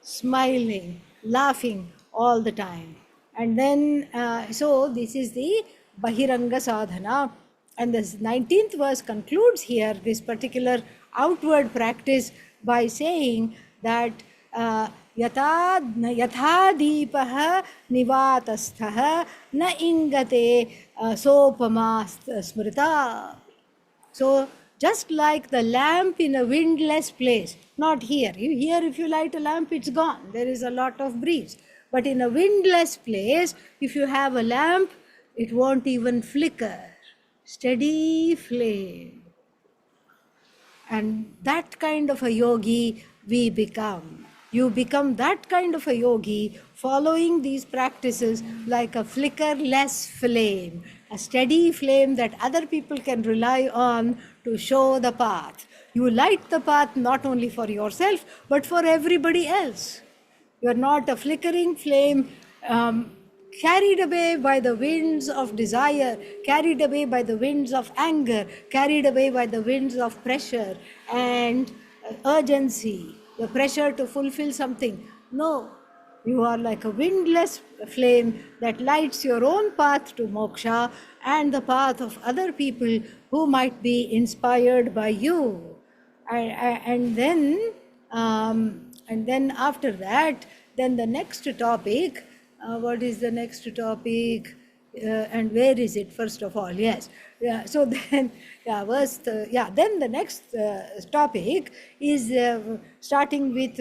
smiling, laughing all the time. And then, so this is the Bahiranga Sadhana. And the 19th verse concludes here this particular outward practice by saying that yatha deepah nivatastha na ingate sopama smrita. So, just like the lamp in a windless place, not here. Here, if you light a lamp, it's gone. There is a lot of breeze. But in a windless place, if you have a lamp, it won't even flicker. Steady flame. And that kind of a yogi we become. You become that kind of a yogi following these practices like a flickerless flame, a steady flame that other people can rely on to show the path. You light the path not only for yourself, but for everybody else. You are not a flickering flame carried away by the winds of desire, carried away by the winds of anger, carried away by the winds of pressure and urgency, the pressure to fulfill something. No, you are like a windless flame that lights your own path to moksha and the path of other people who might be inspired by you. And then after that, then the next topic. What is the next topic? And where is it? First of all, yes. Yeah. So then, then the next topic is starting with.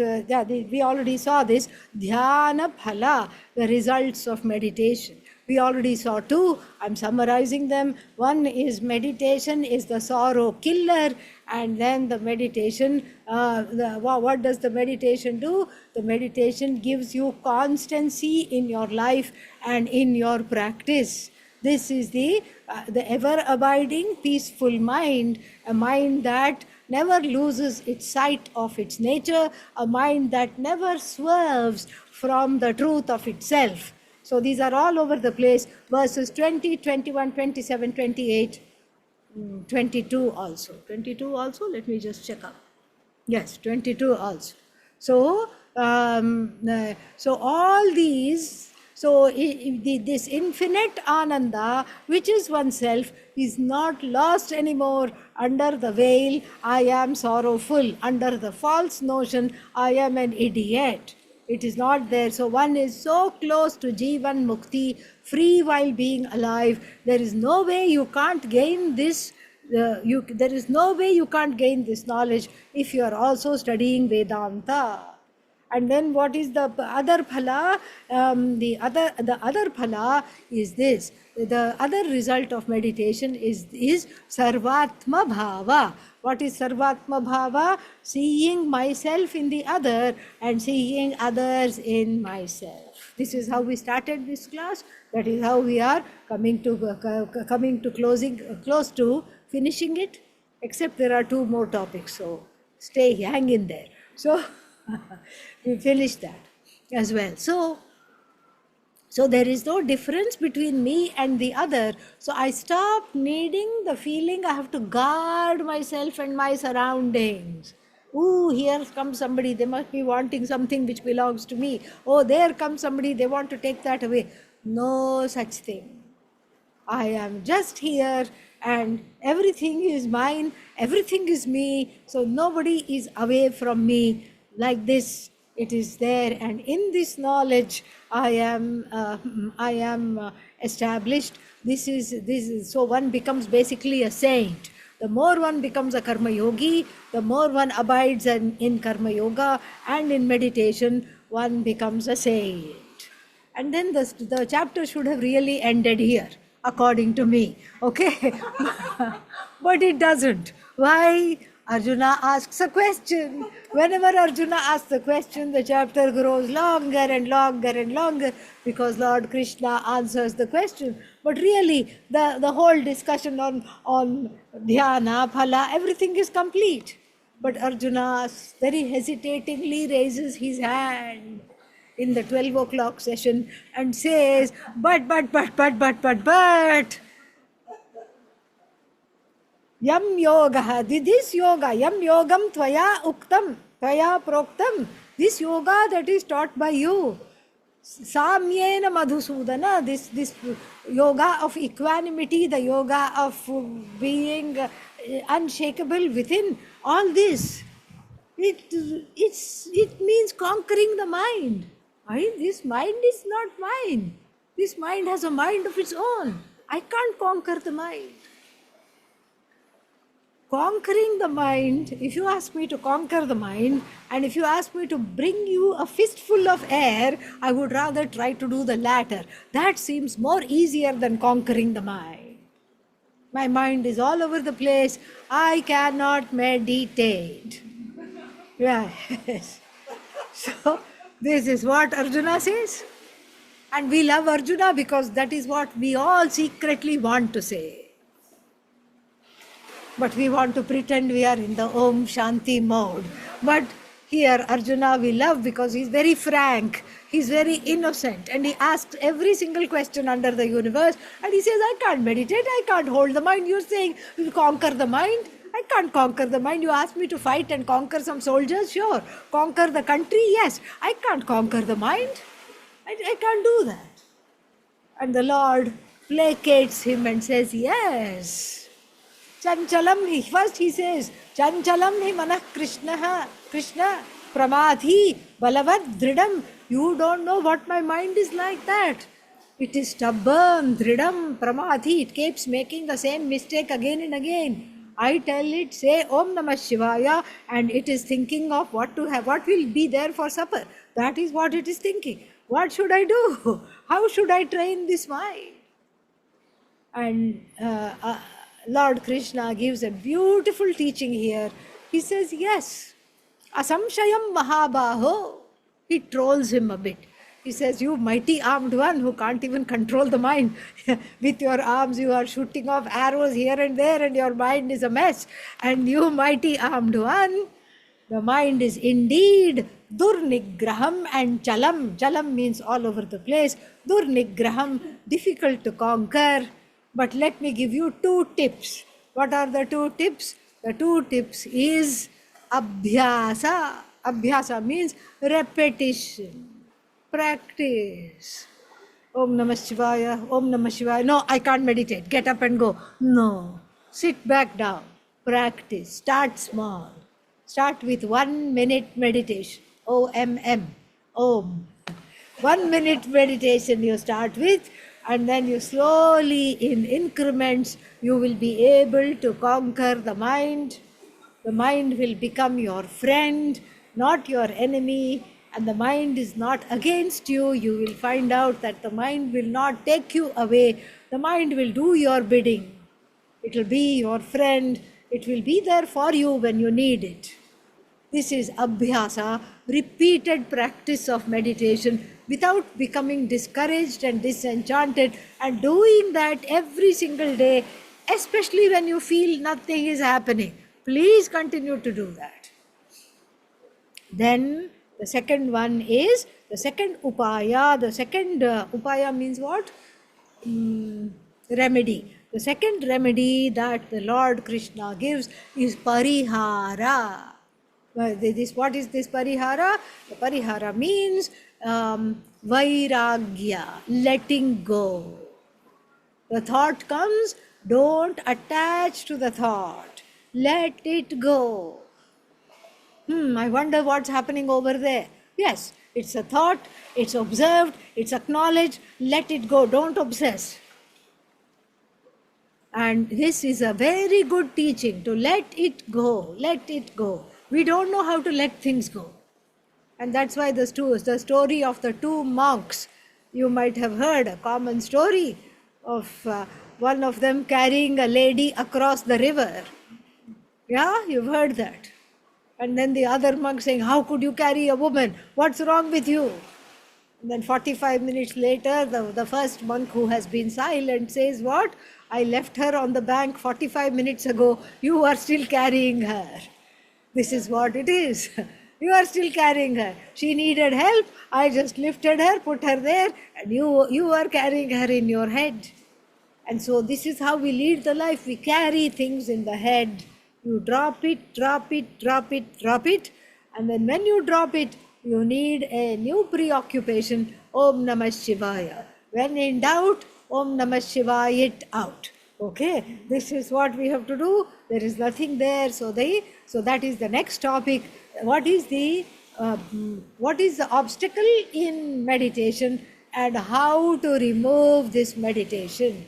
We already saw this dhyana phala, the results of meditation. We already saw two. I'm summarizing them. One is meditation is the sorrow killer, and then the meditation, what does the meditation do? The meditation gives you constancy in your life and in your practice. This is the ever-abiding peaceful mind, a mind that never loses its sight of its nature, a mind that never swerves from the truth of itself. So these are all over the place. Verses 20, 21, 27, 28, 22 also. 22 also, let me just check up. Yes, 22 also. So, so all these, so this infinite Ananda, which is oneself, is not lost anymore under the veil, I am sorrowful, under the false notion, I am an idiot. It is not there. So one is so close to Jivan Mukti, free while being alive. There is no way you can't gain this. There is no way you can't gain this knowledge if you are also studying Vedanta. And then what is the other phala? The other phala is this. The other result of meditation is Sarvatma Bhava. What is Sarvatma Bhava? Seeing myself in the other and seeing others in myself. This is how we started this class. That is how we are coming to close to finishing it. Except there are two more topics, so hang in there. So we finished that as well. So there is no difference between me and the other. So I stopped needing the feeling I have to guard myself and my surroundings. Ooh, here comes somebody, they must be wanting something which belongs to me. Oh, there comes somebody, they want to take that away. No such thing. I am just here and everything is mine, everything is me, so nobody is away from me. Like this, it is there, and in this knowledge, I am established. This is so one becomes basically a saint. The more one becomes a karma yogi, the more one abides in karma yoga and in meditation, one becomes a saint. And then the chapter should have really ended here, according to me. Okay, but it doesn't. Why? Arjuna asks a question. Whenever Arjuna asks a question, the chapter grows longer and longer and longer because Lord Krishna answers the question. But really, the whole discussion on dhyana, phala, everything is complete. But Arjuna very hesitatingly raises his hand in the 12 o'clock session and says, but. Yam yoga, this yoga, yam yogam tvaya uktam, tvaya proktam, this yoga that is taught by you, samyena madhusudana, this yoga of equanimity, the yoga of being unshakable within, all this, it means conquering the mind. Right? This mind is not mine. This mind has a mind of its own. I can't conquer the mind. Conquering the mind, if you ask me to conquer the mind, and if you ask me to bring you a fistful of air, I would rather try to do the latter. That seems more easier than conquering the mind. My mind is all over the place. I cannot meditate. Yes. So, this is what Arjuna says. And we love Arjuna because that is what we all secretly want to say. But we want to pretend we are in the Om Shanti mode. But here Arjuna we love because he's very frank, he's very innocent, and he asks every single question under the universe, and he says, I can't meditate, I can't hold the mind. You're saying you conquer the mind? I can't conquer the mind. You ask me to fight and conquer some soldiers? Sure. Conquer the country? Yes. I can't conquer the mind. I can't do that. And the Lord placates him and says, yes. Chanchalam, first he says, Chanchalam hi manah Krishna, pramadhi, balavad, dridam. You don't know what my mind is like that. It is stubborn, dridam, pramadhi. It keeps making the same mistake again and again. I tell it, say Om Namah Shivaya, and it is thinking of what to have, what will be there for supper. That is what it is thinking. What should I do? How should I train this mind? And Lord Krishna gives a beautiful teaching here. He says, yes, asamshayam mahabaho. He trolls him a bit. He says, you mighty armed one who can't even control the mind. With your arms, you are shooting off arrows here and there, and your mind is a mess. And you, mighty armed one, the mind is indeed durnigraham and chalam. Chalam means all over the place. Durnigraham, difficult to conquer. But let me give you 2 tips. What are the 2 tips? The 2 tips is abhyasa. Abhyasa means repetition, practice. Om Namah Shivaya, Om Namah Shivaya. No, I can't meditate. Get up and go. No. Sit back down. Practice. Start small. Start with 1 minute meditation. OMM. Om. 1 minute meditation you start with, and then you slowly, in increments, you will be able to conquer the mind. The mind will become your friend, not your enemy, and the mind is not against you. You will find out that the mind will not take you away. The mind will do your bidding. It will be your friend. It will be there for you when you need it. This is abhyasa, repeated practice of meditation without becoming discouraged and disenchanted, and doing that every single day, especially when you feel nothing is happening. Please continue to do that. Then the second one is the second upaya. The second upaya means what? Remedy. The second remedy that the Lord Krishna gives is parihara. What is this parihara? The parihara means vairagya, letting go. The thought comes, don't attach to the thought. Let it go. I wonder what's happening over there. Yes, it's a thought, it's observed, it's acknowledged. Let it go, don't obsess. And this is a very good teaching, to let it go, let it go. We don't know how to let things go. And that's why the story of the 2 monks, you might have heard a common story of one of them carrying a lady across the river. Yeah, you've heard that. And then the other monk saying, how could you carry a woman? What's wrong with you? And then 45 minutes later, the first monk who has been silent says, what? I left her on the bank 45 minutes ago. You are still carrying her. This is what it is. You are still carrying her. She needed help. I just lifted her, put her there, and you are carrying her in your head. And so this is how we lead the life. We carry things in the head. You drop it, drop it, drop it, drop it. And then when you drop it, you need a new preoccupation. Om Namah Shivaya. When in doubt, Om Namah Shivaya it out. Okay, this is what we have to do. There is nothing there. So that is the next topic. What is the obstacle in meditation, and how to remove this meditation?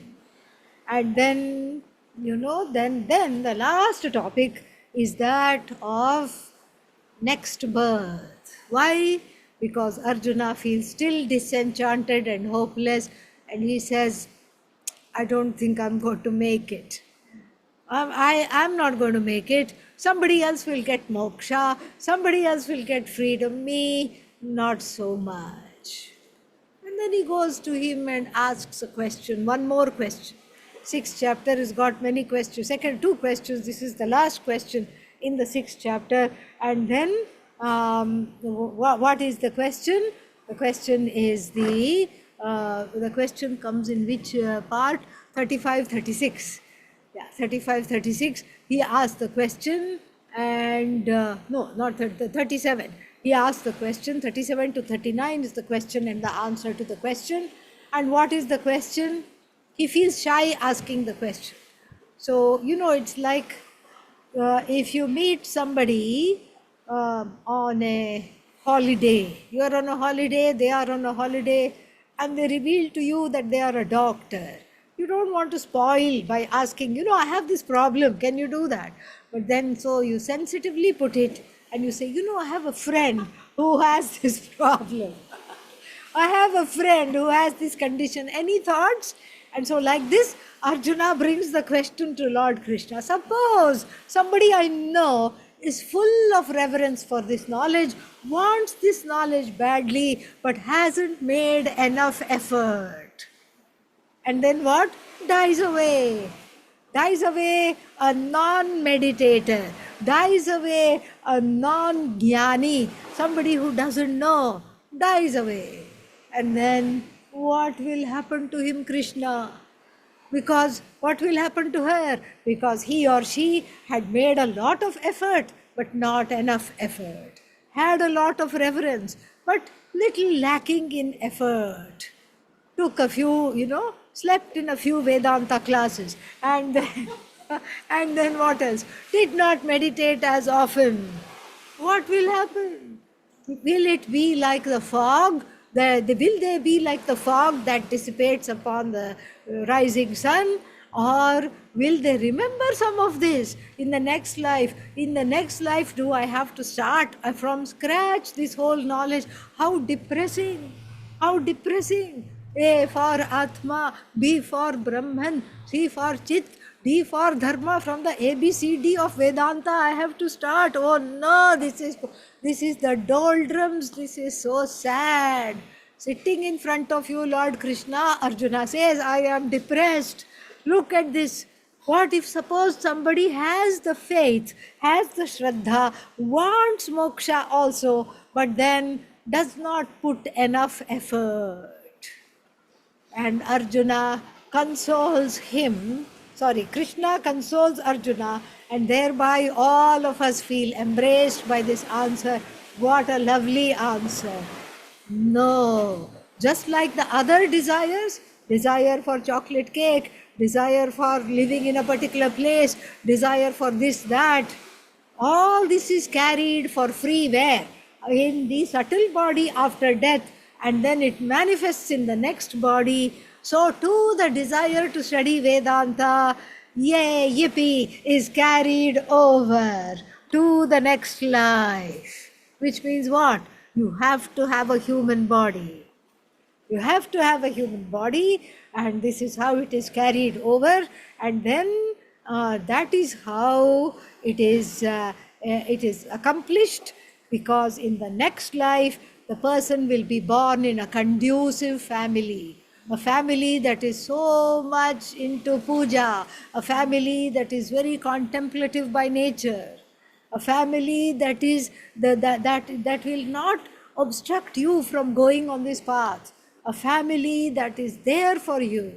And then, then the last topic is that of next birth. Why? Because Arjuna feels still disenchanted and hopeless, and he says, I don't think I'm going to make it. I'm not going to make it. Somebody else will get moksha. Somebody else will get freedom. Me, not so much. And then he goes to him and asks a question, one more question. 6th chapter has got many questions. Second 2 questions. This is the last question in the 6th chapter. And then what is the question? The question is the question comes in which part? 35, 36. Yeah, 35, 36. He asked the question, and no, not 37. He asked the question. 37 to 39 is the question and the answer to the question. And what is the question? He feels shy asking the question. So, it's like if you meet somebody on a holiday, you are on a holiday, they are on a holiday, and they reveal to you that they are a doctor. You don't want to spoil by asking, I have this problem, can you do that? But then, so you sensitively put it and you say, I have a friend who has this problem. I have a friend who has this condition. Any thoughts? And so, like this, Arjuna brings the question to Lord Krishna. Suppose somebody I know is full of reverence for this knowledge, wants this knowledge badly, but hasn't made enough effort. And then what? Dies away. Dies away a non-meditator. Dies away a non-jnani. Somebody who doesn't know. Dies away. And then what will happen to him, Krishna? Because what will happen to her? Because he or she had made a lot of effort, but not enough effort. Had a lot of reverence, but little lacking in effort. Took a few, slept in a few Vedanta classes, and then, and then what else? Did not meditate as often. What will happen? Will it be like the fog? Will they be like the fog that dissipates upon the rising sun? Or will they remember some of this in the next life? In the next life, do I have to start from scratch this whole knowledge? How depressing! How depressing! A for Atma, B for Brahman, C for Chit, D for Dharma. From the ABCD of Vedanta, I have to start. Oh no, this is the doldrums. This is so sad. Sitting in front of you, Lord Krishna, Arjuna says, I am depressed. Look at this. What if suppose somebody has the faith, has the Shraddha, wants moksha also, but then does not put enough effort? And Arjuna consoles him, Krishna consoles Arjuna, and thereby all of us feel embraced by this answer. What a lovely answer. No, just like the other desires, desire for chocolate cake, desire for living in a particular place, desire for this, that, all this is carried for free where? In the subtle body after death, and then it manifests in the next body. So too the desire to study Vedanta, yay, yippee, is carried over to the next life. Which means what? You have to have a human body. You have to have a human body, and this is how it is carried over, and then that is how it is accomplished, because in the next life the person will be born in a conducive family, a family that is so much into puja, a family that is very contemplative by nature, a family that is that will not obstruct you from going on this path, a family that is there for you,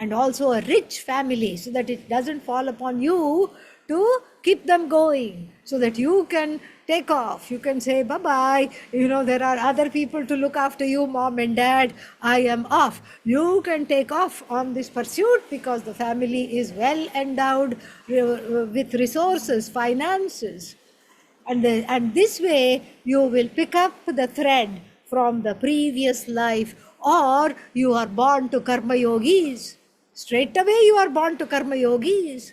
and also a rich family, so that it doesn't fall upon you to keep them going, so that you can take off. You can say bye-bye. There are other people to look after you, mom and dad. I am off. You can take off on this pursuit because the family is well endowed with resources, finances. And this way you will pick up the thread from the previous life, or you are born to karma yogis. Straight away you are born to karma yogis.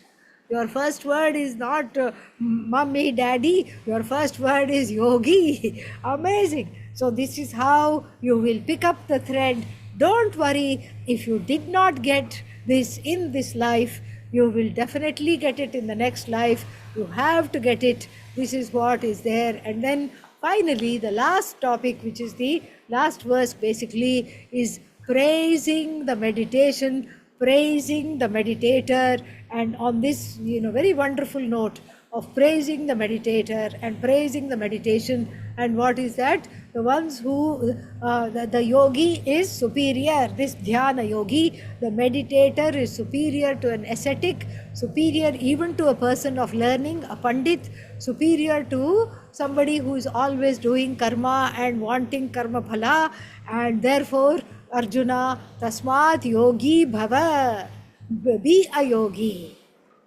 Your first word is not mummy, daddy. Your first word is yogi. Amazing. So this is how you will pick up the thread. Don't worry if you did not get this in this life. You will definitely get it in the next life. You have to get it. This is what is there. And then finally, the last topic, which is the last verse basically, is praising the meditation, praising the meditator. And on this, very wonderful note of praising the meditator and praising the meditation. And what is that? The ones who, the yogi is superior, this dhyana yogi, the meditator is superior to an ascetic, superior even to a person of learning, a pandit, superior to somebody who is always doing karma and wanting karma phala. And therefore, Arjuna, tasmat yogi bhava, be a yogi.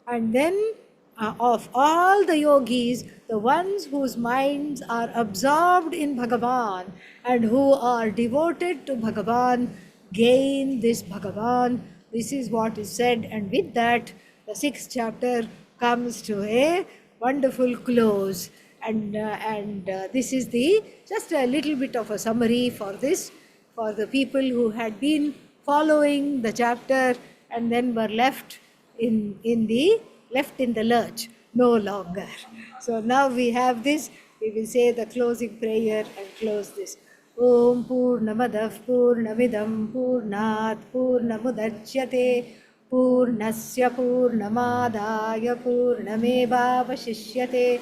And then of all the yogis, the ones whose minds are absorbed in Bhagavan and who are devoted to Bhagavan gain this Bhagavan. This is what is said, and with that the 6th chapter comes to a wonderful close. And this is just a little bit of a summary for this. for the people who had been following the chapter and then were left in the lurch no longer. So now we have this. We will say the closing prayer and close this. Om Purnamadav Purnamidam Purnat Purnamudachyate Purnasya Purnamadaya Purnamevavashishyate.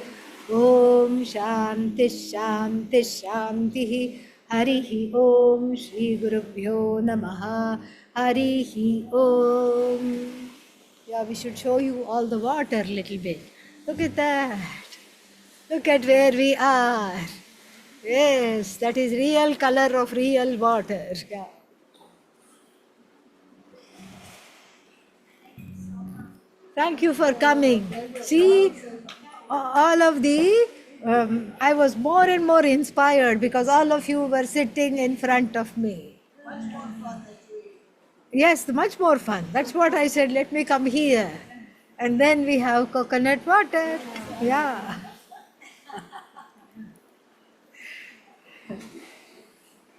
Om Shanti Shanti Shanti. Harihi Om Shri Gurubhyo Namaha. Harihi Om. Yeah, we should show you all the water a little bit. Look at that. Look at where we are. Yes, that is real color of real water. Yeah. Thank you for coming. See, all of the, I was more and more inspired because all of you were sitting in front of me. Yes, much more fun. That's what I said. Let me come here. And then we have coconut water. Yeah.